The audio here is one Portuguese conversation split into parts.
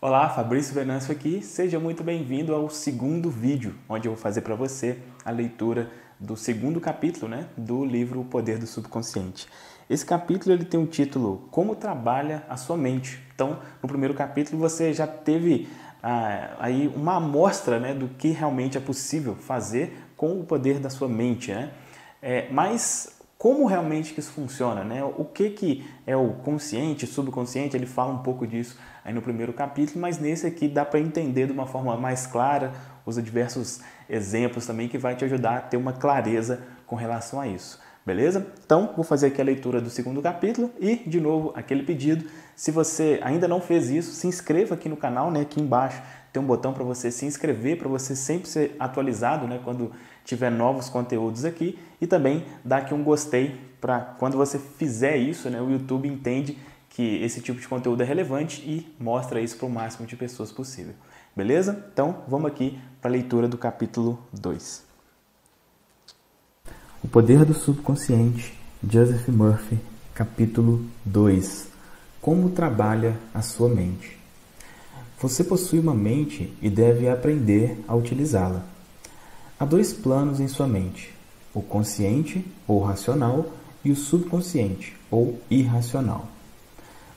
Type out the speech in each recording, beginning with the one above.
Olá, Fabrício Venâncio aqui. Seja muito bem-vindo ao segundo vídeo, onde eu vou fazer para você a leitura do segundo capítulo, do livro O Poder do Subconsciente. Esse capítulo ele tem um título Como Trabalha a Sua Mente. Então, no primeiro capítulo você já teve aí uma amostra do que realmente é possível fazer com o poder da sua mente, mas como realmente que isso funciona, O que é o consciente, subconsciente, ele fala um pouco disso aí no primeiro capítulo, mas nesse aqui dá para entender de uma forma mais clara, usa diversos exemplos também que vai te ajudar a ter uma clareza com relação a isso, beleza? Então, vou fazer aqui a leitura do segundo capítulo e, de novo, aquele pedido, se você ainda não fez isso, se inscreva aqui no canal, aqui embaixo tem um botão para você se inscrever, para você sempre ser atualizado, quando tiver novos conteúdos aqui, e também dá aqui um gostei para quando você fizer isso, o YouTube entende que esse tipo de conteúdo é relevante e mostra isso para o máximo de pessoas possível. Beleza? Então, vamos aqui para a leitura do capítulo 2. O Poder do Subconsciente, Joseph Murphy, capítulo 2. Como trabalha a sua mente? Você possui uma mente e deve aprender a utilizá-la. Há dois planos em sua mente, o consciente, ou racional, e o subconsciente, ou irracional.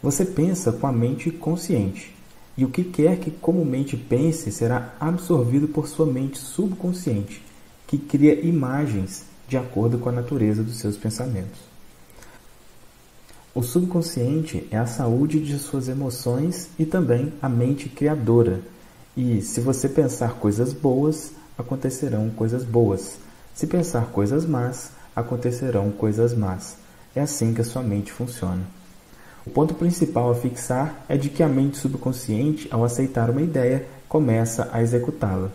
Você pensa com a mente consciente, e o que quer que comumente pense será absorvido por sua mente subconsciente, que cria imagens de acordo com a natureza dos seus pensamentos. O subconsciente é a saúde de suas emoções e também a mente criadora, e se você pensar coisas boas, acontecerão coisas boas. Se pensar coisas más, acontecerão coisas más. É assim que a sua mente funciona. O ponto principal a fixar é de que a mente subconsciente, ao aceitar uma ideia, começa a executá-la.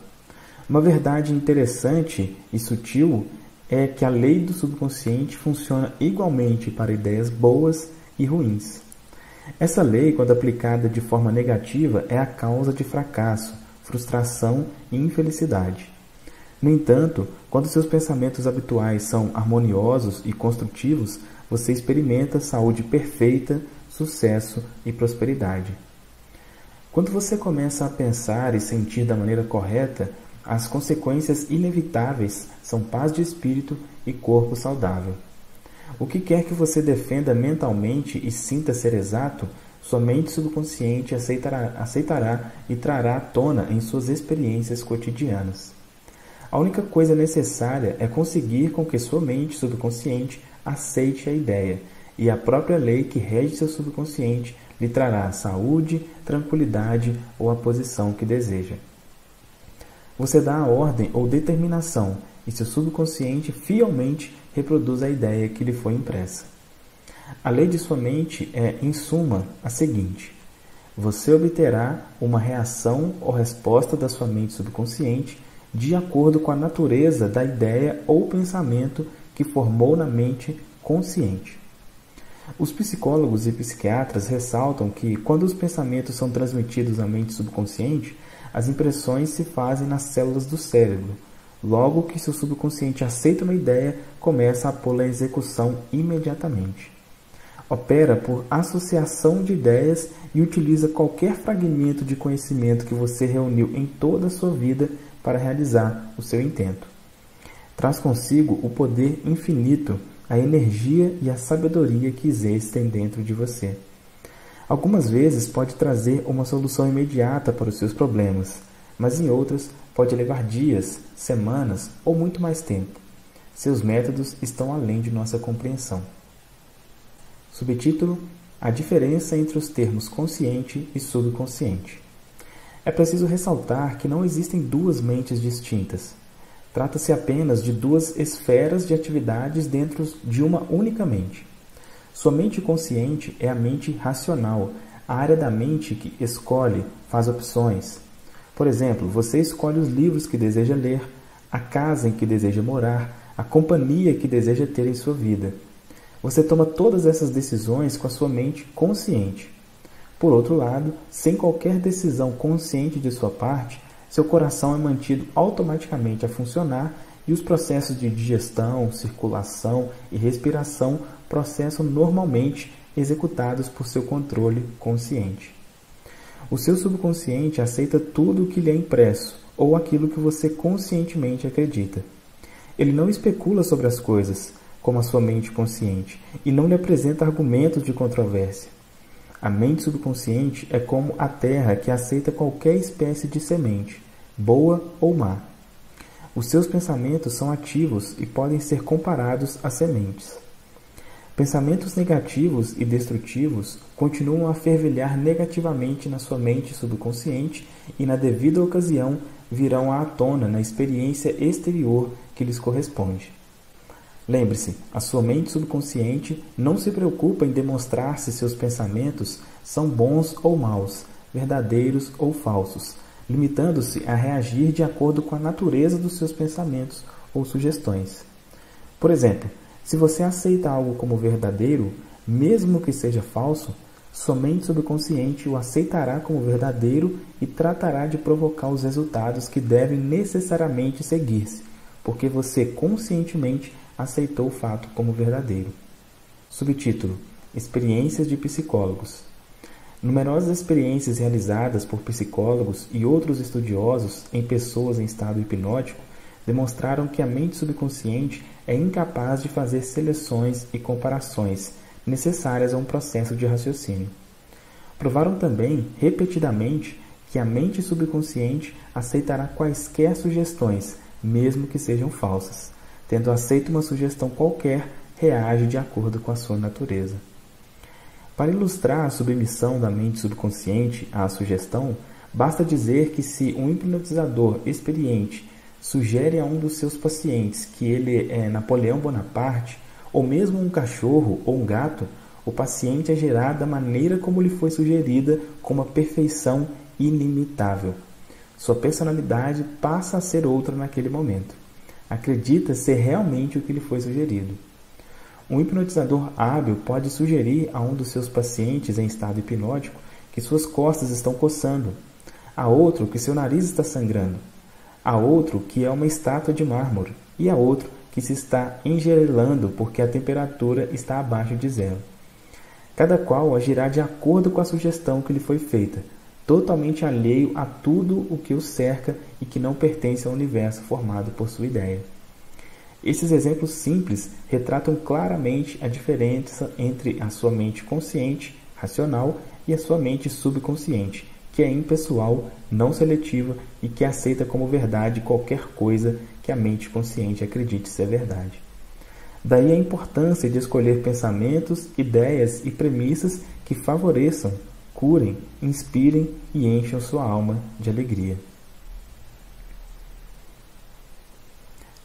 Uma verdade interessante e sutil é que a lei do subconsciente funciona igualmente para ideias boas e ruins. Essa lei, quando aplicada de forma negativa, é a causa de fracasso, frustração e infelicidade. No entanto, quando seus pensamentos habituais são harmoniosos e construtivos, você experimenta saúde perfeita, sucesso e prosperidade. Quando você começa a pensar e sentir da maneira correta, as consequências inevitáveis são paz de espírito e corpo saudável. O que quer que você defenda mentalmente e sinta ser exato, sua mente subconsciente aceitará e trará à tona em suas experiências cotidianas. A única coisa necessária é conseguir com que sua mente subconsciente aceite a ideia, e a própria lei que rege seu subconsciente lhe trará saúde, tranquilidade ou a posição que deseja. Você dá a ordem ou determinação, e seu subconsciente fielmente reproduz a ideia que lhe foi impressa. A lei de sua mente é, em suma, a seguinte: você obterá uma reação ou resposta da sua mente subconsciente de acordo com a natureza da ideia ou pensamento que formou na mente consciente. Os psicólogos e psiquiatras ressaltam que, quando os pensamentos são transmitidos à mente subconsciente, as impressões se fazem nas células do cérebro. Logo que seu subconsciente aceita uma ideia, começa a pô-la em execução imediatamente. Opera por associação de ideias e utiliza qualquer fragmento de conhecimento que você reuniu em toda a sua vida para realizar o seu intento. Traz consigo o poder infinito, a energia e a sabedoria que existem dentro de você. Algumas vezes pode trazer uma solução imediata para os seus problemas, mas em outras pode levar dias, semanas ou muito mais tempo. Seus métodos estão além de nossa compreensão. Subtítulo: A diferença entre os termos consciente e subconsciente. É preciso ressaltar que não existem duas mentes distintas. Trata-se apenas de duas esferas de atividades dentro de uma única mente. Sua mente consciente é a mente racional, a área da mente que escolhe, faz opções. Por exemplo, você escolhe os livros que deseja ler, a casa em que deseja morar, a companhia que deseja ter em sua vida. Você toma todas essas decisões com a sua mente consciente. Por outro lado, sem qualquer decisão consciente de sua parte, seu coração é mantido automaticamente a funcionar e os processos de digestão, circulação e respiração processam normalmente executados por seu controle consciente. O seu subconsciente aceita tudo o que lhe é impresso, ou aquilo que você conscientemente acredita. Ele não especula sobre as coisas, como a sua mente consciente, e não lhe apresenta argumentos de controvérsia. A mente subconsciente é como a terra que aceita qualquer espécie de semente, boa ou má. Os seus pensamentos são ativos e podem ser comparados a sementes. Pensamentos negativos e destrutivos continuam a fervilhar negativamente na sua mente subconsciente e, na devida ocasião, virão à tona na experiência exterior que lhes corresponde. Lembre-se, a sua mente subconsciente não se preocupa em demonstrar se seus pensamentos são bons ou maus, verdadeiros ou falsos, limitando-se a reagir de acordo com a natureza dos seus pensamentos ou sugestões. Por exemplo, se você aceita algo como verdadeiro, mesmo que seja falso, sua mente subconsciente o aceitará como verdadeiro e tratará de provocar os resultados que devem necessariamente seguir-se, porque você conscientemente aceitou o fato como verdadeiro. Subtítulo: Experiências de psicólogos. Numerosas experiências realizadas por psicólogos e outros estudiosos em pessoas em estado hipnótico demonstraram que a mente subconsciente é incapaz de fazer seleções e comparações necessárias a um processo de raciocínio. Provaram também, repetidamente, que a mente subconsciente aceitará quaisquer sugestões, mesmo que sejam falsas. Tendo aceito uma sugestão qualquer, reage de acordo com a sua natureza. Para ilustrar a submissão da mente subconsciente à sugestão, basta dizer que se um hipnotizador experiente sugere a um dos seus pacientes que ele é Napoleão Bonaparte, ou mesmo um cachorro ou um gato, o paciente agirá da maneira como lhe foi sugerida com uma perfeição inimitável. Sua personalidade passa a ser outra naquele momento. Acredita ser realmente o que lhe foi sugerido. Um hipnotizador hábil pode sugerir a um dos seus pacientes em estado hipnótico que suas costas estão coçando, a outro que seu nariz está sangrando, a outro que é uma estátua de mármore e a outro que se está engelando porque a temperatura está abaixo de zero. Cada qual agirá de acordo com a sugestão que lhe foi feita, totalmente alheio a tudo o que o cerca e que não pertence ao universo formado por sua ideia. Esses exemplos simples retratam claramente a diferença entre a sua mente consciente, racional, e a sua mente subconsciente, que é impessoal, não seletiva e que aceita como verdade qualquer coisa que a mente consciente acredite ser verdade. Daí a importância de escolher pensamentos, ideias e premissas que favoreçam, curem, inspirem e encham sua alma de alegria.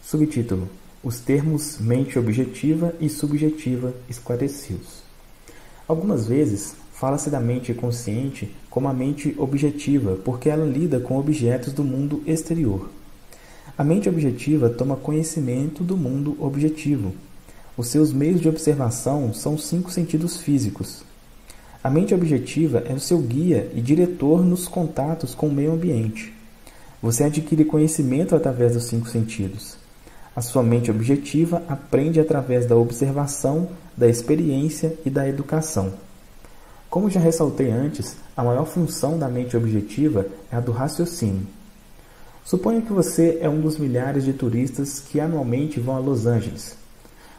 Subtítulo: Os termos mente objetiva e subjetiva esclarecidos. Algumas vezes, fala-se da mente consciente como a mente objetiva, porque ela lida com objetos do mundo exterior. A mente objetiva toma conhecimento do mundo objetivo. Os seus meios de observação são os 5 sentidos físicos. A mente objetiva é o seu guia e diretor nos contatos com o meio ambiente. Você adquire conhecimento através dos 5 sentidos. A sua mente objetiva aprende através da observação, da experiência e da educação. Como já ressaltei antes, a maior função da mente objetiva é a do raciocínio. Suponha que você é um dos milhares de turistas que anualmente vão a Los Angeles.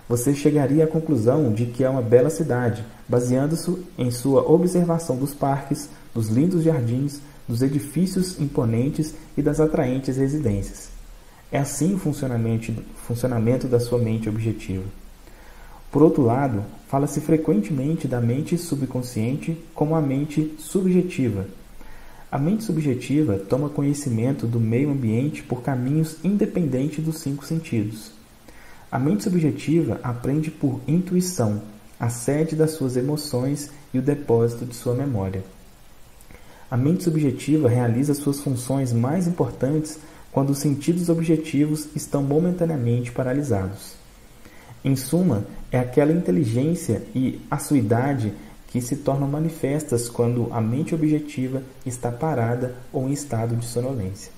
Você chegaria à conclusão de que é uma bela cidade, baseando-se em sua observação dos parques, dos lindos jardins, dos edifícios imponentes e das atraentes residências. É assim o funcionamento da sua mente objetiva. Por outro lado, fala-se frequentemente da mente subconsciente como a mente subjetiva. A mente subjetiva toma conhecimento do meio ambiente por caminhos independentes dos 5 sentidos. A mente subjetiva aprende por intuição, a sede das suas emoções e o depósito de sua memória. A mente subjetiva realiza suas funções mais importantes quando os sentidos objetivos estão momentaneamente paralisados. Em suma, é aquela inteligência e acuidade que se tornam manifestas quando a mente objetiva está parada ou em estado de sonolência.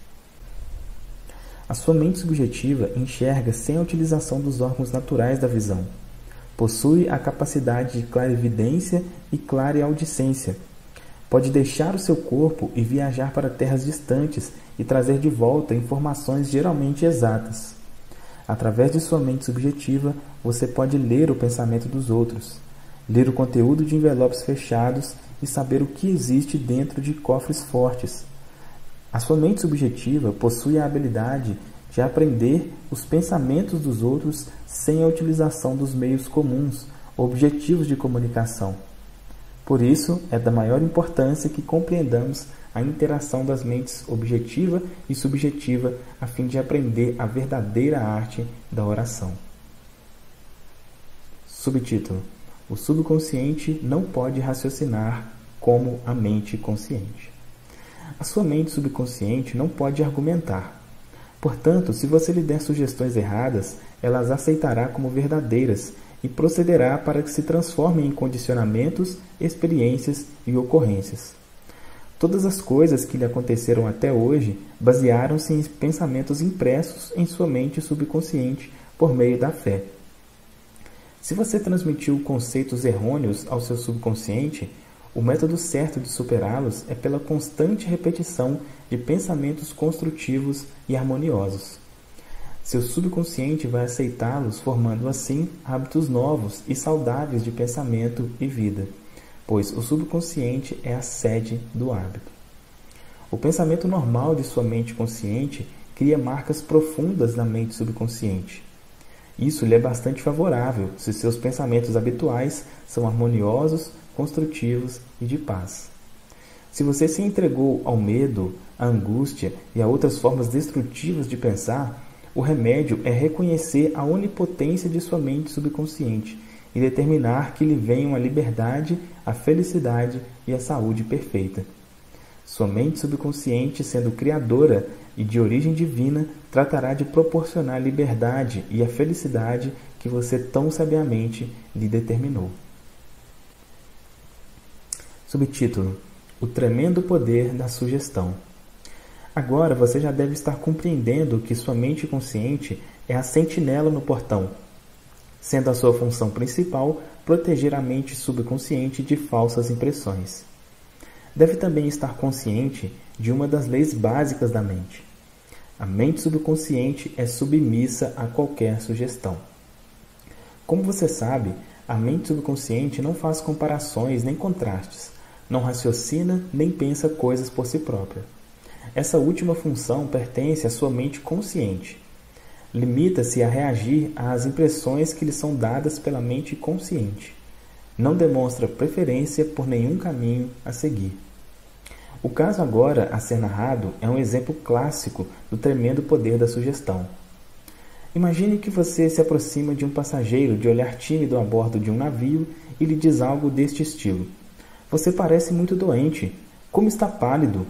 A sua mente subjetiva enxerga sem a utilização dos órgãos naturais da visão. Possui a capacidade de clarividência e clareaudicência. Pode deixar o seu corpo e viajar para terras distantes e trazer de volta informações geralmente exatas. Através de sua mente subjetiva, você pode ler o pensamento dos outros, ler o conteúdo de envelopes fechados e saber o que existe dentro de cofres fortes. A sua mente subjetiva possui a habilidade de aprender os pensamentos dos outros sem a utilização dos meios comuns, objetivos de comunicação. Por isso, é da maior importância que compreendamos a interação das mentes objetiva e subjetiva a fim de aprender a verdadeira arte da oração. Subtítulo: O subconsciente não pode raciocinar como a mente consciente. A sua mente subconsciente não pode argumentar. Portanto, se você lhe der sugestões erradas, ela as aceitará como verdadeiras e procederá para que se transformem em condicionamentos, experiências e ocorrências. Todas as coisas que lhe aconteceram até hoje basearam-se em pensamentos impressos em sua mente subconsciente por meio da fé. Se você transmitiu conceitos errôneos ao seu subconsciente, o método certo de superá-los é pela constante repetição de pensamentos construtivos e harmoniosos. Seu subconsciente vai aceitá-los, formando assim hábitos novos e saudáveis de pensamento e vida, pois o subconsciente é a sede do hábito. O pensamento normal de sua mente consciente cria marcas profundas na mente subconsciente. Isso lhe é bastante favorável se seus pensamentos habituais são harmoniosos, construtivos e de paz. Se você se entregou ao medo, à angústia e a outras formas destrutivas de pensar, o remédio é reconhecer a onipotência de sua mente subconsciente e determinar que lhe venham a liberdade, a felicidade e a saúde perfeita. Sua mente subconsciente, sendo criadora e de origem divina, tratará de proporcionar a liberdade e a felicidade que você tão sabiamente lhe determinou. Subtítulo: O tremendo poder da sugestão. Agora você já deve estar compreendendo que sua mente consciente é a sentinela no portão, sendo a sua função principal proteger a mente subconsciente de falsas impressões. Deve também estar consciente de uma das leis básicas da mente. A mente subconsciente é submissa a qualquer sugestão. Como você sabe, a mente subconsciente não faz comparações nem contrastes, não raciocina nem pensa coisas por si própria. Essa última função pertence à sua mente consciente. Limita-se a reagir às impressões que lhe são dadas pela mente consciente. Não demonstra preferência por nenhum caminho a seguir. O caso agora a ser narrado é um exemplo clássico do tremendo poder da sugestão. Imagine que você se aproxima de um passageiro de olhar tímido a bordo de um navio e lhe diz algo deste estilo: Você parece muito doente. Como está pálido?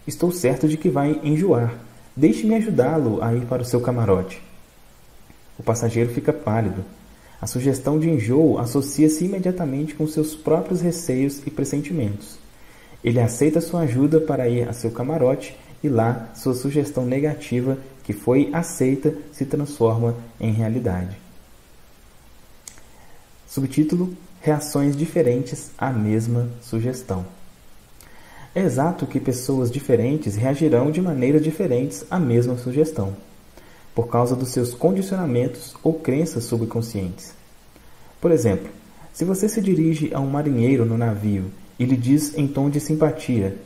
Estou certo de que vai enjoar. Deixe-me ajudá-lo a ir para o seu camarote. O passageiro fica pálido. A sugestão de enjoo associa-se imediatamente com seus próprios receios e pressentimentos. Ele aceita sua ajuda para ir a seu camarote e lá sua sugestão negativa, que foi aceita, se transforma em realidade. Subtítulo: Reações diferentes à mesma sugestão. É exato que pessoas diferentes reagirão de maneiras diferentes à mesma sugestão, por causa dos seus condicionamentos ou crenças subconscientes. Por exemplo, se você se dirige a um marinheiro no navio e lhe diz em tom de simpatia: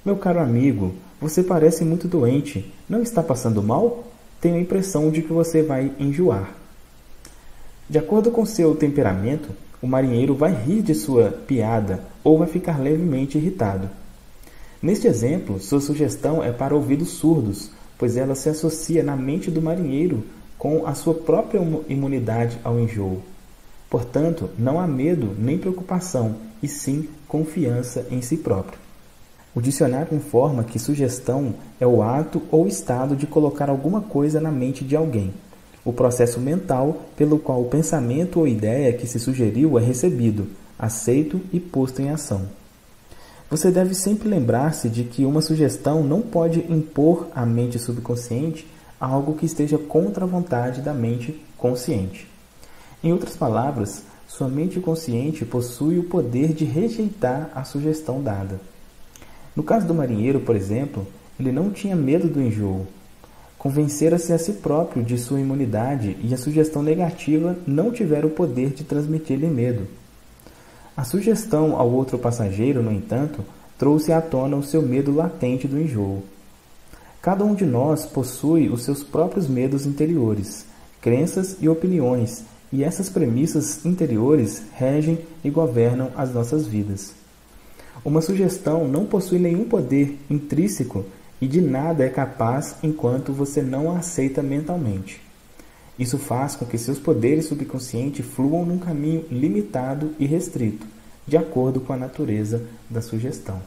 Meu caro amigo, você parece muito doente, não está passando mal? Tenho a impressão de que você vai enjoar. De acordo com seu temperamento, o marinheiro vai rir de sua piada ou vai ficar levemente irritado. Neste exemplo, sua sugestão é para ouvidos surdos, pois ela se associa na mente do marinheiro com a sua própria imunidade ao enjoo. Portanto, não há medo nem preocupação, e sim confiança em si próprio. O dicionário informa que sugestão é o ato ou estado de colocar alguma coisa na mente de alguém, o processo mental pelo qual o pensamento ou ideia que se sugeriu é recebido, aceito e posto em ação. Você deve sempre lembrar-se de que uma sugestão não pode impor à mente subconsciente algo que esteja contra a vontade da mente consciente. Em outras palavras, sua mente consciente possui o poder de rejeitar a sugestão dada. No caso do marinheiro, por exemplo, ele não tinha medo do enjoo. Convencera-se a si próprio de sua imunidade e a sugestão negativa não tivera o poder de transmitir-lhe medo. A sugestão ao outro passageiro, no entanto, trouxe à tona o seu medo latente do enjoo. Cada um de nós possui os seus próprios medos interiores, crenças e opiniões, e essas premissas interiores regem e governam as nossas vidas. Uma sugestão não possui nenhum poder intrínseco e de nada é capaz enquanto você não a aceita mentalmente. Isso faz com que seus poderes subconscientes fluam num caminho limitado e restrito, de acordo com a natureza da sugestão.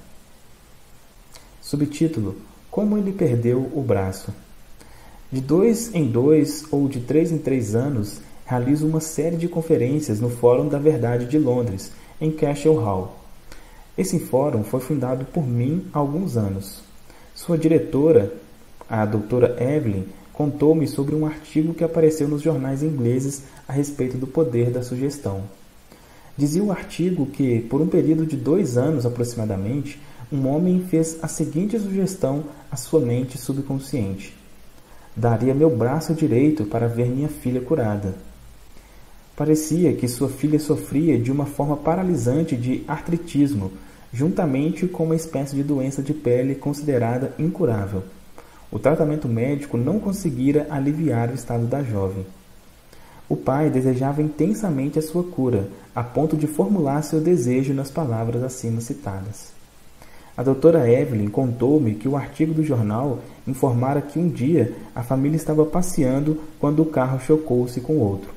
Subtítulo: Como ele perdeu o braço. De 2 em 2 ou de 3 em 3 anos, realizo uma série de conferências no Fórum da Verdade de Londres, em Cashel Hall. Esse fórum foi fundado por mim há alguns anos. Sua diretora, a doutora Evelyn, contou-me sobre um artigo que apareceu nos jornais ingleses a respeito do poder da sugestão. Dizia o artigo que, por um período de 2 anos aproximadamente, um homem fez a seguinte sugestão à sua mente subconsciente: daria meu braço direito para ver minha filha curada. Parecia que sua filha sofria de uma forma paralisante de artritismo, juntamente com uma espécie de doença de pele considerada incurável. O tratamento médico não conseguira aliviar o estado da jovem. O pai desejava intensamente a sua cura, a ponto de formular seu desejo nas palavras acima citadas. A doutora Evelyn contou-me que o artigo do jornal informara que um dia a família estava passeando quando o carro chocou-se com outro.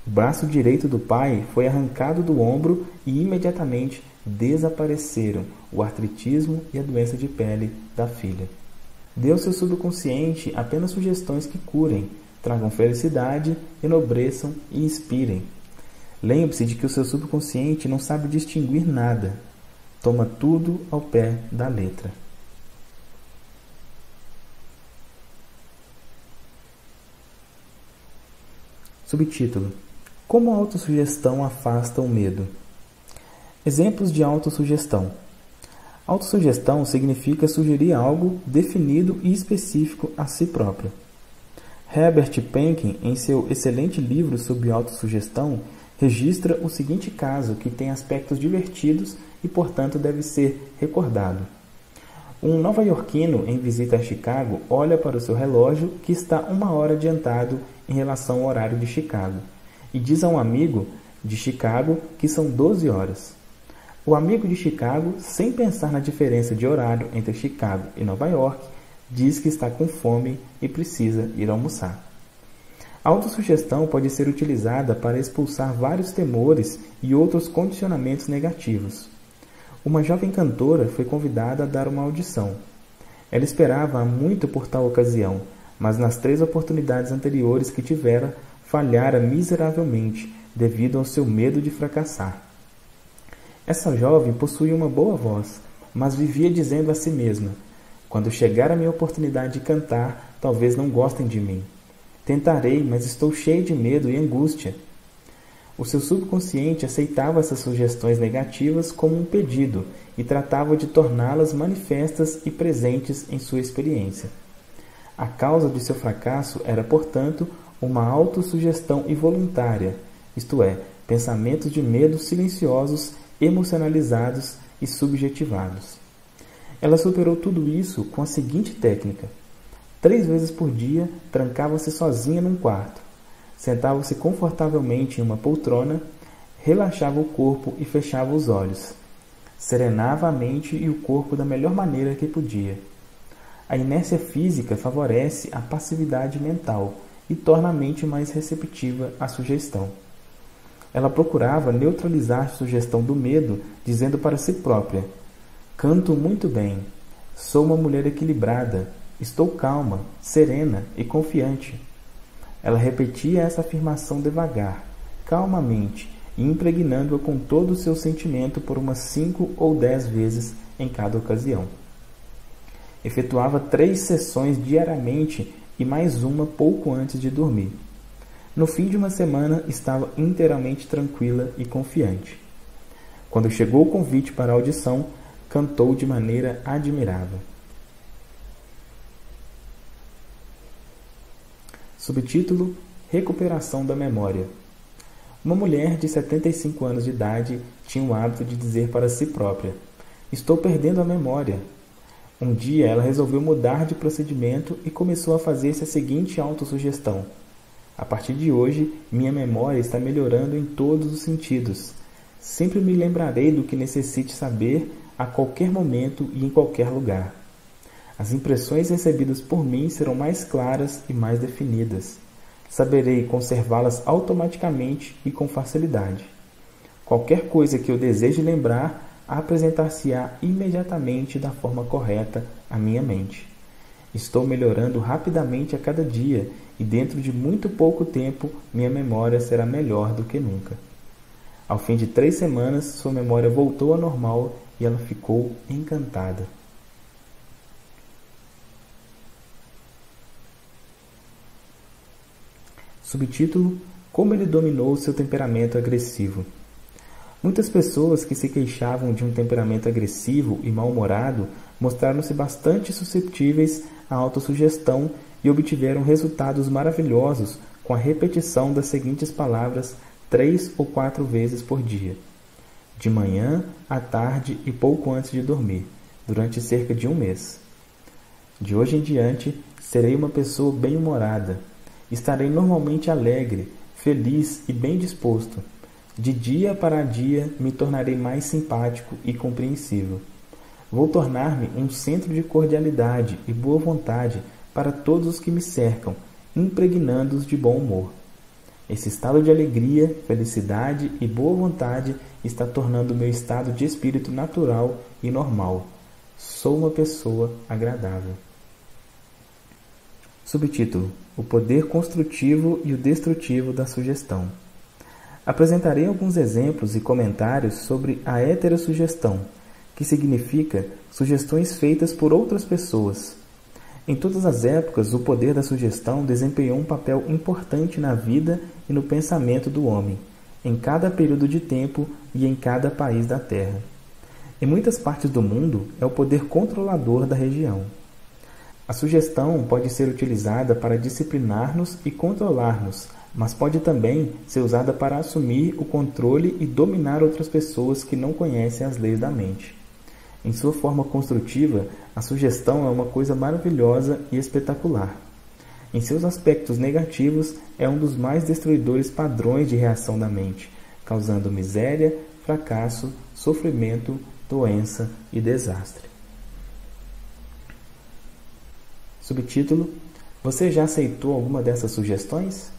O braço direito do pai foi arrancado do ombro e imediatamente desapareceram o artritismo e a doença de pele da filha. Dê ao seu subconsciente apenas sugestões que curem, tragam felicidade, enobreçam e inspirem. Lembre-se de que o seu subconsciente não sabe distinguir nada. Toma tudo ao pé da letra. Subtítulo: Como a autossugestão afasta o medo. Exemplos de autossugestão. Autossugestão significa sugerir algo definido e específico a si próprio. Herbert Penkin, em seu excelente livro sobre autossugestão, registra o seguinte caso que tem aspectos divertidos e, portanto, deve ser recordado. Um nova-iorquino em visita a Chicago olha para o seu relógio, que está 1 hora adiantado em relação ao horário de Chicago, e diz a um amigo de Chicago que são 12 horas. O amigo de Chicago, sem pensar na diferença de horário entre Chicago e Nova York, diz que está com fome e precisa ir almoçar. A autossugestão pode ser utilizada para expulsar vários temores e outros condicionamentos negativos. Uma jovem cantora foi convidada a dar uma audição. Ela esperava há muito por tal ocasião, mas nas 3 oportunidades anteriores que tivera, falhara miseravelmente devido ao seu medo de fracassar. Essa jovem possuía uma boa voz, mas vivia dizendo a si mesma: quando chegar a minha oportunidade de cantar, talvez não gostem de mim. Tentarei, mas estou cheio de medo e angústia. O seu subconsciente aceitava essas sugestões negativas como um pedido e tratava de torná-las manifestas e presentes em sua experiência. A causa de seu fracasso era, portanto, uma autossugestão involuntária, isto é, pensamentos de medo silenciosos, emocionalizados e subjetivados. Ela superou tudo isso com a seguinte técnica: 3 vezes por dia, trancava-se sozinha num quarto, sentava-se confortavelmente em uma poltrona, relaxava o corpo e fechava os olhos. Serenava a mente e o corpo da melhor maneira que podia. A inércia física favorece a passividade mental e torna a mente mais receptiva à sugestão. Ela procurava neutralizar a sugestão do medo, dizendo para si própria: canto muito bem, sou uma mulher equilibrada, estou calma, serena e confiante. Ela repetia essa afirmação devagar, calmamente, e impregnando-a com todo o seu sentimento por umas 5 ou 10 vezes em cada ocasião. Efetuava 3 sessões diariamente e mais uma pouco antes de dormir. No fim de uma semana, estava inteiramente tranquila e confiante. Quando chegou o convite para a audição, cantou de maneira admirável. Subtítulo: Recuperação da memória. Uma mulher de 75 anos de idade tinha o hábito de dizer para si própria: "Estou perdendo a memória." Um dia ela resolveu mudar de procedimento e começou a fazer-se a seguinte autossugestão: "A partir de hoje, minha memória está melhorando em todos os sentidos. Sempre me lembrarei do que necessite saber a qualquer momento e em qualquer lugar. As impressões recebidas por mim serão mais claras e mais definidas. Saberei conservá-las automaticamente e com facilidade. Qualquer coisa que eu deseje lembrar apresentar-se-á imediatamente da forma correta à minha mente. Estou melhorando rapidamente a cada dia e dentro de muito pouco tempo minha memória será melhor do que nunca." Ao fim de 3 semanas, sua memória voltou ao normal e ela ficou encantada. Subtítulo: Como ele dominou seu temperamento agressivo. Muitas pessoas que se queixavam de um temperamento agressivo e mal-humorado mostraram-se bastante suscetíveis à autossugestão e obtiveram resultados maravilhosos com a repetição das seguintes palavras 3 ou 4 vezes por dia, de manhã, à tarde e pouco antes de dormir, durante cerca de 1 mês. De hoje em diante, serei uma pessoa bem-humorada. Estarei normalmente alegre, feliz e bem disposto. De dia para dia, me tornarei mais simpático e compreensível. Vou tornar-me um centro de cordialidade e boa vontade para todos os que me cercam, impregnando-os de bom humor. Esse estado de alegria, felicidade e boa vontade está tornando o meu estado de espírito natural e normal. Sou uma pessoa agradável. Subtítulo: O poder construtivo e o destrutivo da sugestão. Apresentarei alguns exemplos e comentários sobre a heterossugestão, que significa sugestões feitas por outras pessoas. Em todas as épocas, o poder da sugestão desempenhou um papel importante na vida e no pensamento do homem, em cada período de tempo e em cada país da Terra. Em muitas partes do mundo, é o poder controlador da região. A sugestão pode ser utilizada para disciplinar-nos e controlar-nos, mas pode também ser usada para assumir o controle e dominar outras pessoas que não conhecem as leis da mente. Em sua forma construtiva, a sugestão é uma coisa maravilhosa e espetacular. Em seus aspectos negativos, é um dos mais destruidores padrões de reação da mente, causando miséria, fracasso, sofrimento, doença e desastre. Subtítulo: Você já aceitou alguma dessas sugestões?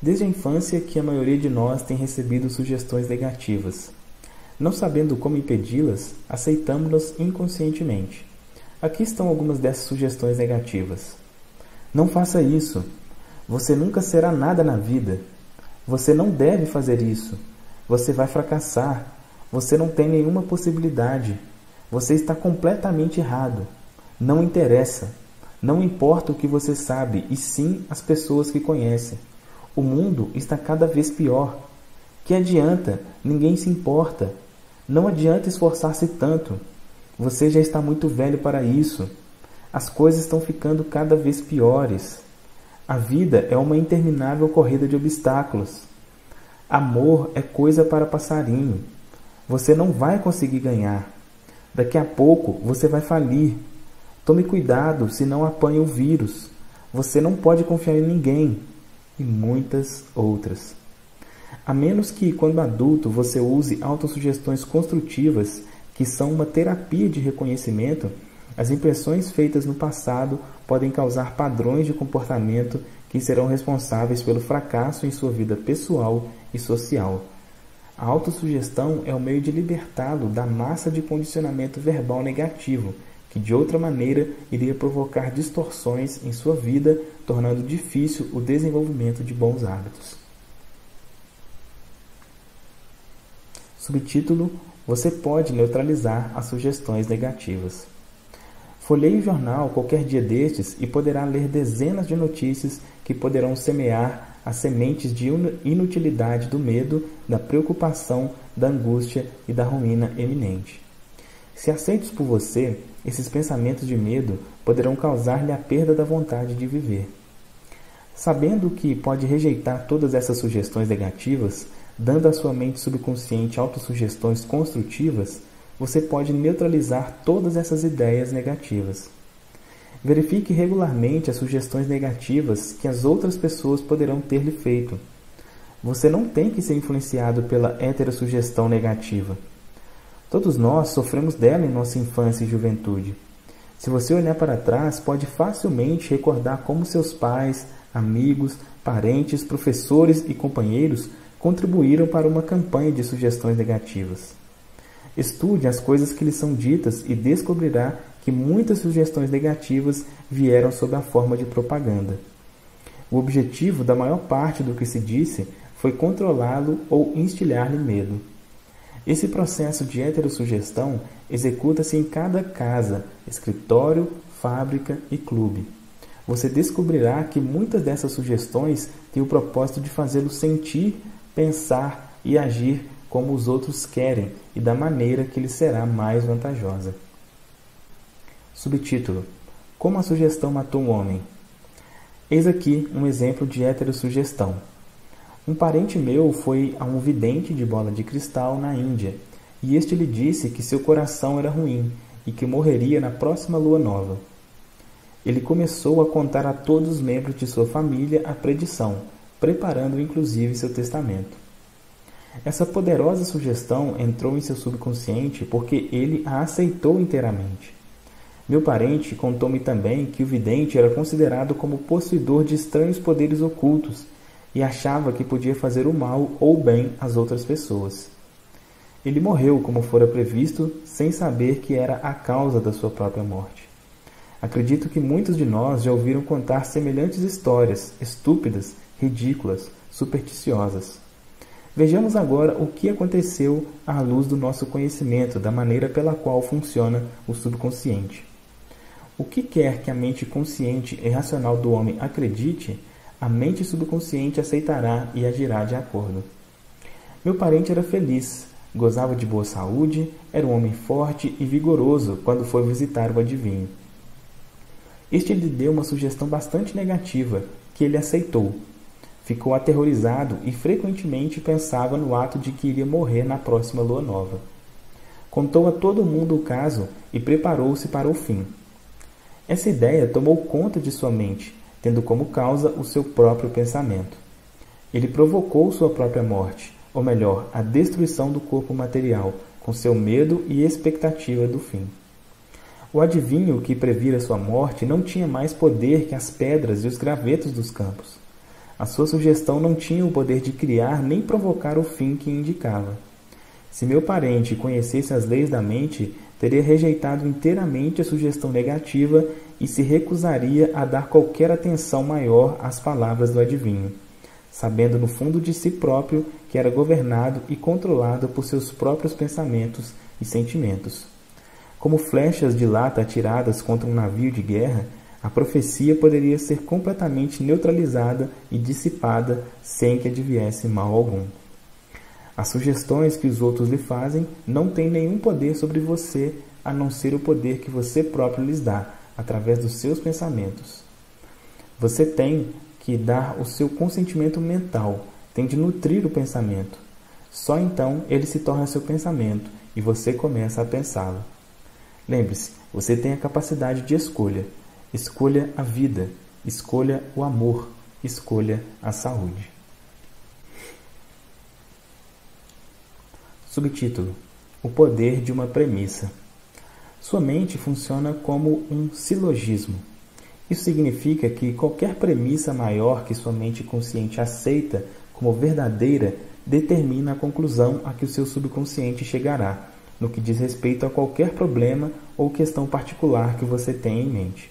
Desde a infância que a maioria de nós tem recebido sugestões negativas. Não sabendo como impedi-las, aceitamos-las inconscientemente. Aqui estão algumas dessas sugestões negativas. Não faça isso. Você nunca será nada na vida. Você não deve fazer isso. Você vai fracassar. Você não tem nenhuma possibilidade. Você está completamente errado. Não interessa. Não importa o que você sabe, e sim as pessoas que conhecem. O mundo está cada vez pior. Que adianta? Ninguém se importa. Não adianta esforçar-se tanto. Você já está muito velho para isso. As coisas estão ficando cada vez piores. A vida é uma interminável corrida de obstáculos. Amor é coisa para passarinho. Você não vai conseguir ganhar. Daqui a pouco você vai falir. Tome cuidado, senão apanha o vírus. Você não pode confiar em ninguém. E muitas outras. A menos que, quando adulto, você use autossugestões construtivas, que são uma terapia de reconhecimento, as impressões feitas no passado podem causar padrões de comportamento que serão responsáveis pelo fracasso em sua vida pessoal e social. A autossugestão é o meio de libertá-lo da massa de condicionamento verbal negativo, que de outra maneira iria provocar distorções em sua vida, tornando difícil o desenvolvimento de bons hábitos. Subtítulo: Você pode neutralizar as sugestões negativas. Folheie o jornal qualquer dia destes e poderá ler dezenas de notícias que poderão semear as sementes de inutilidade do medo, da preocupação, da angústia e da ruína eminente. Se aceitos por você, esses pensamentos de medo poderão causar-lhe a perda da vontade de viver. Sabendo que pode rejeitar todas essas sugestões negativas, dando à sua mente subconsciente autossugestões construtivas, você pode neutralizar todas essas ideias negativas. Verifique regularmente as sugestões negativas que as outras pessoas poderão ter-lhe feito. Você não tem que ser influenciado pela heterossugestão negativa. Todos nós sofremos dela em nossa infância e juventude. Se você olhar para trás, pode facilmente recordar como seus pais, amigos, parentes, professores e companheiros contribuíram para uma campanha de sugestões negativas. Estude as coisas que lhe são ditas e descobrirá que muitas sugestões negativas vieram sob a forma de propaganda. O objetivo da maior parte do que se disse foi controlá-lo ou instilhar-lhe medo. Esse processo de heterossugestão executa-se em cada casa, escritório, fábrica e clube. Você descobrirá que muitas dessas sugestões têm o propósito de fazê-lo sentir, pensar e agir como os outros querem e da maneira que lhe será mais vantajosa. Subtítulo: Como a sugestão matou um homem. Eis aqui um exemplo de heterossugestão. Um parente meu foi a um vidente de bola de cristal na Índia, e este lhe disse que seu coração era ruim e que morreria na próxima lua nova. Ele começou a contar a todos os membros de sua família a predição, preparando inclusive seu testamento. Essa poderosa sugestão entrou em seu subconsciente porque ele a aceitou inteiramente. Meu parente contou-me também que o vidente era considerado como possuidor de estranhos poderes ocultos e achava que podia fazer o mal ou o bem às outras pessoas. Ele morreu como fora previsto, sem saber que era a causa da sua própria morte. Acredito que muitos de nós já ouviram contar semelhantes histórias, estúpidas, ridículas, supersticiosas. Vejamos agora o que aconteceu à luz do nosso conhecimento da maneira pela qual funciona o subconsciente. O que quer que a mente consciente e racional do homem acredite, a mente subconsciente aceitará e agirá de acordo. Meu parente era feliz, gozava de boa saúde, era um homem forte e vigoroso quando foi visitar o adivinho. Este lhe deu uma sugestão bastante negativa, que ele aceitou. Ficou aterrorizado e frequentemente pensava no ato de que iria morrer na próxima lua nova. Contou a todo mundo o caso e preparou-se para o fim. Essa ideia tomou conta de sua mente, tendo como causa o seu próprio pensamento. Ele provocou sua própria morte, ou melhor, a destruição do corpo material, com seu medo e expectativa do fim. O adivinho que previra sua morte não tinha mais poder que as pedras e os gravetos dos campos. A sua sugestão não tinha o poder de criar nem provocar o fim que indicava. Se meu parente conhecesse as leis da mente, teria rejeitado inteiramente a sugestão negativa e se recusaria a dar qualquer atenção maior às palavras do adivinho, sabendo no fundo de si próprio que era governado e controlado por seus próprios pensamentos e sentimentos. Como flechas de lata atiradas contra um navio de guerra, a profecia poderia ser completamente neutralizada e dissipada sem que adviesse mal algum. As sugestões que os outros lhe fazem não têm nenhum poder sobre você, a não ser o poder que você próprio lhes dá, através dos seus pensamentos. Você tem que dar o seu consentimento mental, tem de nutrir o pensamento. Só então ele se torna seu pensamento e você começa a pensá-lo. Lembre-se, você tem a capacidade de escolha. Escolha a vida, escolha o amor, escolha a saúde. Subtítulo: O poder de uma premissa. Sua mente funciona como um silogismo. Isso significa que qualquer premissa maior que sua mente consciente aceita como verdadeira determina a conclusão a que o seu subconsciente chegará, no que diz respeito a qualquer problema ou questão particular que você tenha em mente.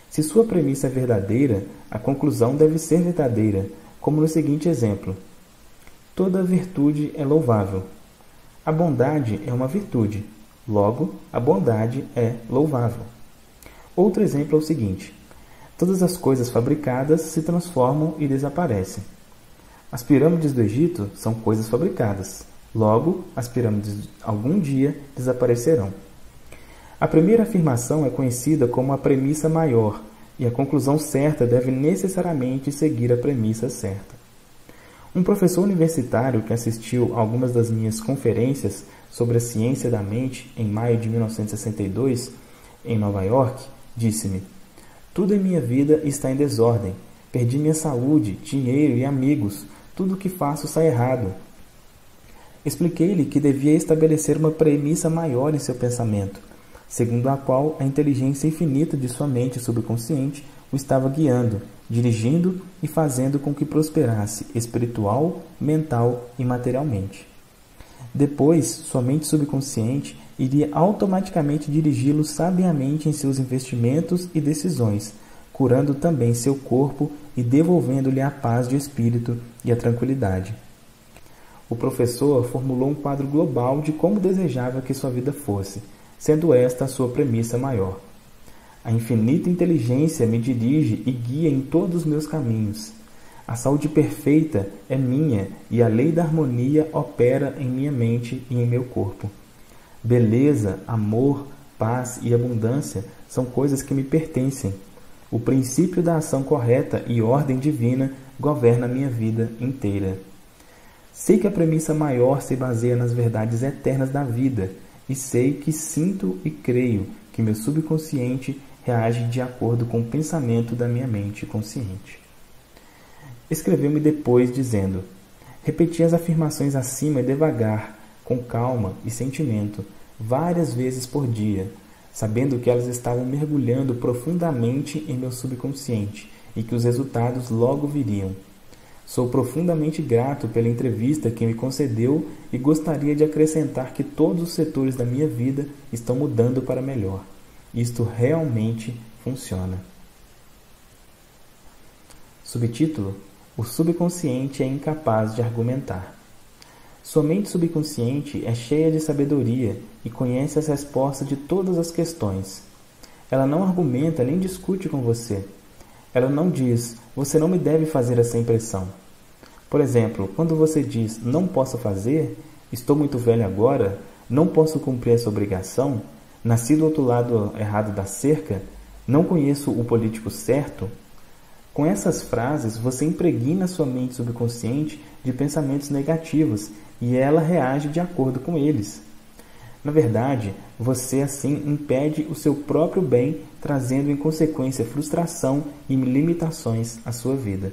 Se sua premissa é verdadeira, a conclusão deve ser verdadeira, como no seguinte exemplo: toda virtude é louvável. A bondade é uma virtude, logo, a bondade é louvável. Outro exemplo é o seguinte: todas as coisas fabricadas se transformam e desaparecem. As pirâmides do Egito são coisas fabricadas, logo, as pirâmides algum dia desaparecerão. A primeira afirmação é conhecida como a premissa maior, e a conclusão certa deve necessariamente seguir a premissa certa. Um professor universitário que assistiu a algumas das minhas conferências sobre a ciência da mente em maio de 1962, em Nova York, disse-me: "Tudo em minha vida está em desordem. Perdi minha saúde, dinheiro e amigos. Tudo o que faço sai errado." Expliquei-lhe que devia estabelecer uma premissa maior em seu pensamento, segundo a qual a inteligência infinita de sua mente subconsciente o estava guiando, dirigindo e fazendo com que prosperasse espiritual, mental e materialmente. Depois, sua mente subconsciente iria automaticamente dirigi-lo sabiamente em seus investimentos e decisões, curando também seu corpo e devolvendo-lhe a paz de espírito e a tranquilidade. O professor formulou um quadro global de como desejava que sua vida fosse, sendo esta a sua premissa maior. A infinita inteligência me dirige e guia em todos os meus caminhos. A saúde perfeita é minha e a lei da harmonia opera em minha mente e em meu corpo. Beleza, amor, paz e abundância são coisas que me pertencem. O princípio da ação correta e ordem divina governa a minha vida inteira. Sei que a premissa maior se baseia nas verdades eternas da vida, e sei que sinto e creio que meu subconsciente reage de acordo com o pensamento da minha mente consciente. Escreveu-me depois dizendo: "Repeti as afirmações acima devagar, com calma e sentimento, várias vezes por dia, sabendo que elas estavam mergulhando profundamente em meu subconsciente e que os resultados logo viriam. Sou profundamente grato pela entrevista que me concedeu e gostaria de acrescentar que todos os setores da minha vida estão mudando para melhor. Isto realmente funciona." Subtítulo: O subconsciente é incapaz de argumentar. Sua mente subconsciente é cheia de sabedoria e conhece as respostas de todas as questões. Ela não argumenta nem discute com você. Ela não diz: "Você não me deve fazer essa impressão." Por exemplo, quando você diz "não posso fazer", "estou muito velho agora", "não posso cumprir essa obrigação", "nasci do outro lado errado da cerca", "não conheço o político certo", com essas frases você impregna sua mente subconsciente de pensamentos negativos e ela reage de acordo com eles. Na verdade, você assim impede o seu próprio bem, trazendo em consequência frustração e limitações à sua vida.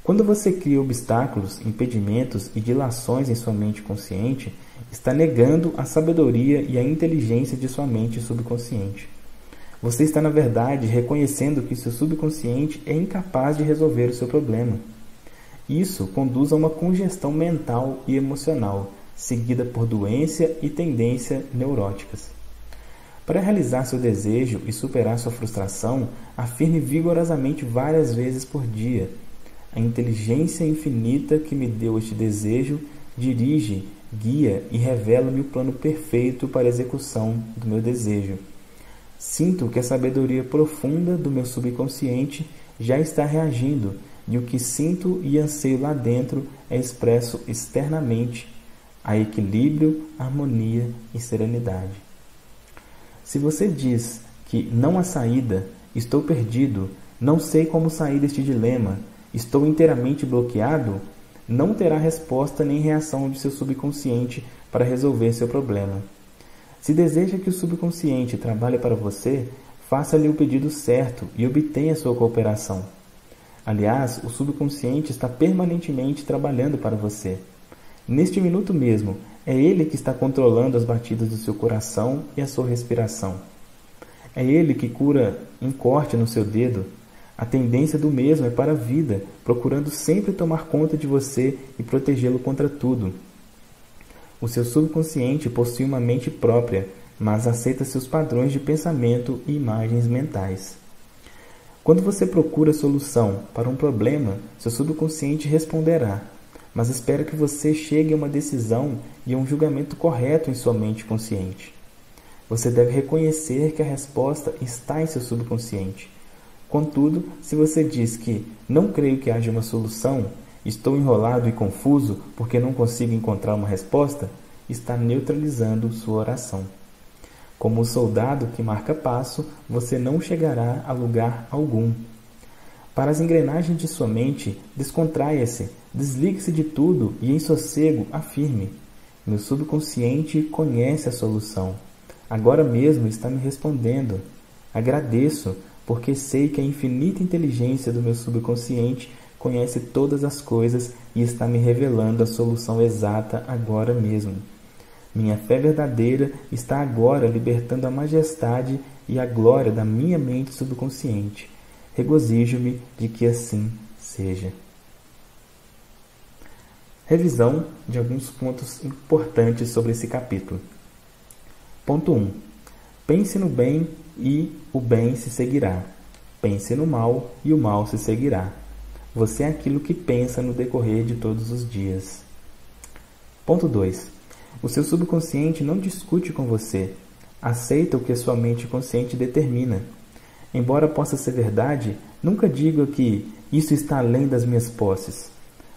Quando você cria obstáculos, impedimentos e dilações em sua mente consciente, está negando a sabedoria e a inteligência de sua mente subconsciente. Você está, na verdade, reconhecendo que seu subconsciente é incapaz de resolver o seu problema. Isso conduz a uma congestão mental e emocional, seguida por doença e tendência neuróticas. Para realizar seu desejo e superar sua frustração, afirme vigorosamente várias vezes por dia: "A inteligência infinita que me deu este desejo dirige, guia e revela-me o plano perfeito para a execução do meu desejo. Sinto que a sabedoria profunda do meu subconsciente já está reagindo e o que sinto e anseio lá dentro é expresso externamente. Há equilíbrio, harmonia e serenidade." Se você diz que não há saída, "estou perdido, não sei como sair deste dilema, estou inteiramente bloqueado", não terá resposta nem reação de seu subconsciente para resolver seu problema. Se deseja que o subconsciente trabalhe para você, faça-lhe o pedido certo e obtenha sua cooperação. Aliás, o subconsciente está permanentemente trabalhando para você. Neste minuto mesmo, é ele que está controlando as batidas do seu coração e a sua respiração. É ele que cura um corte no seu dedo. A tendência do mesmo é para a vida, procurando sempre tomar conta de você e protegê-lo contra tudo. O seu subconsciente possui uma mente própria, mas aceita seus padrões de pensamento e imagens mentais. Quando você procura solução para um problema, seu subconsciente responderá, mas espera que você chegue a uma decisão e a um julgamento correto em sua mente consciente. Você deve reconhecer que a resposta está em seu subconsciente. Contudo, se você diz que "não creio que haja uma solução", "estou enrolado e confuso porque não consigo encontrar uma resposta", está neutralizando sua oração. Como o soldado que marca passo, você não chegará a lugar algum. Para as engrenagens de sua mente, descontraia-se, desligue-se de tudo e em sossego afirme: meu subconsciente conhece a solução. Agora mesmo está me respondendo. Agradeço, porque sei que a infinita inteligência do meu subconsciente conhece todas as coisas e está me revelando a solução exata agora mesmo. Minha fé verdadeira está agora libertando a majestade e a glória da minha mente subconsciente. Regozijo-me de que assim seja. Revisão de alguns pontos importantes sobre esse capítulo. Ponto 1. Pense no bem e o bem se seguirá. Pense no mal e o mal se seguirá. Você é aquilo que pensa no decorrer de todos os dias. Ponto 2. O seu subconsciente não discute com você. Aceita o que a sua mente consciente determina. Embora possa ser verdade, nunca diga que isso está além das minhas posses.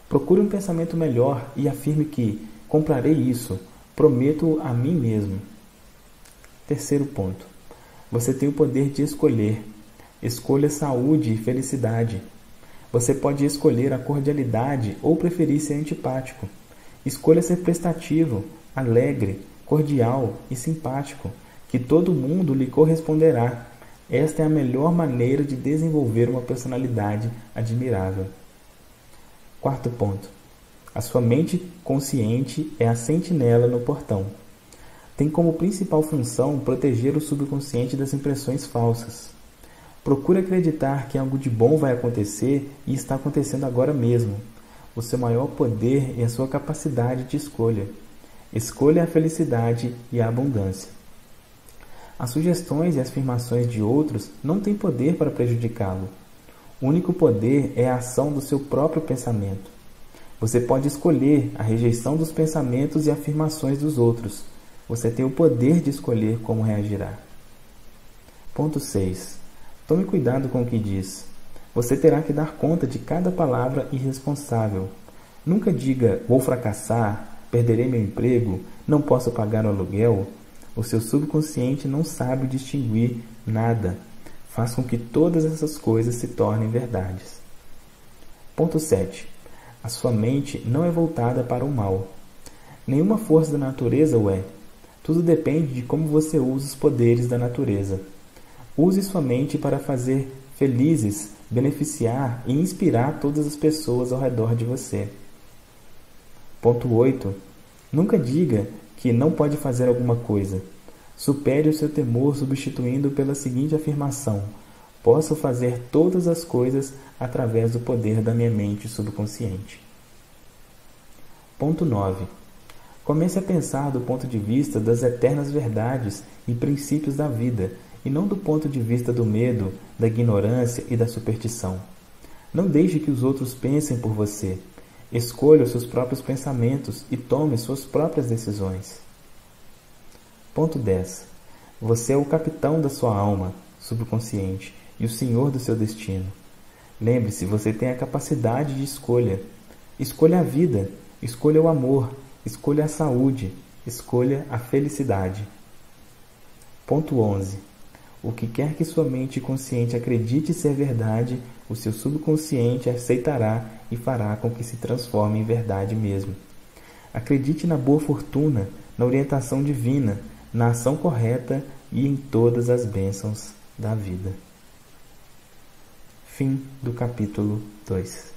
Procure um pensamento melhor e afirme que comprarei isso, prometo a mim mesmo. Terceiro ponto. Você tem o poder de escolher. Escolha saúde e felicidade. Você pode escolher a cordialidade ou preferir ser antipático. Escolha ser prestativo, alegre, cordial e simpático, que todo mundo lhe corresponderá. Esta é a melhor maneira de desenvolver uma personalidade admirável. Quarto ponto. A sua mente consciente é a sentinela no portão. Tem como principal função proteger o subconsciente das impressões falsas. Procure acreditar que algo de bom vai acontecer e está acontecendo agora mesmo. O seu maior poder é a sua capacidade de escolha. Escolha a felicidade e a abundância. As sugestões e as afirmações de outros não têm poder para prejudicá-lo. O único poder é a ação do seu próprio pensamento. Você pode escolher a rejeição dos pensamentos e afirmações dos outros. Você tem o poder de escolher como reagirá. Ponto 6. Tome cuidado com o que diz. Você terá que dar conta de cada palavra irresponsável. Nunca diga, vou fracassar, perderei meu emprego, não posso pagar o aluguel. O seu subconsciente não sabe distinguir nada. Faz com que todas essas coisas se tornem verdades. Ponto 7. A sua mente não é voltada para o mal. Nenhuma força da natureza o é. Tudo depende de como você usa os poderes da natureza. Use sua mente para fazer felizes, beneficiar e inspirar todas as pessoas ao redor de você. Ponto 8. Nunca diga que não pode fazer alguma coisa. Supere o seu temor substituindo pela seguinte afirmação: posso fazer todas as coisas através do poder da minha mente subconsciente. Ponto 9. Comece a pensar do ponto de vista das eternas verdades e princípios da vida, e não do ponto de vista do medo, da ignorância e da superstição. Não deixe que os outros pensem por você. Escolha os seus próprios pensamentos e tome suas próprias decisões. Ponto 10. Você é o capitão da sua alma subconsciente e o senhor do seu destino. Lembre-se, você tem a capacidade de escolha. Escolha a vida, escolha o amor, escolha a saúde, escolha a felicidade. Ponto 11. O que quer que sua mente consciente acredite ser verdade, o seu subconsciente aceitará e fará com que se transforme em verdade mesmo. Acredite na boa fortuna, na orientação divina, na ação correta e em todas as bênçãos da vida. Fim do capítulo 2.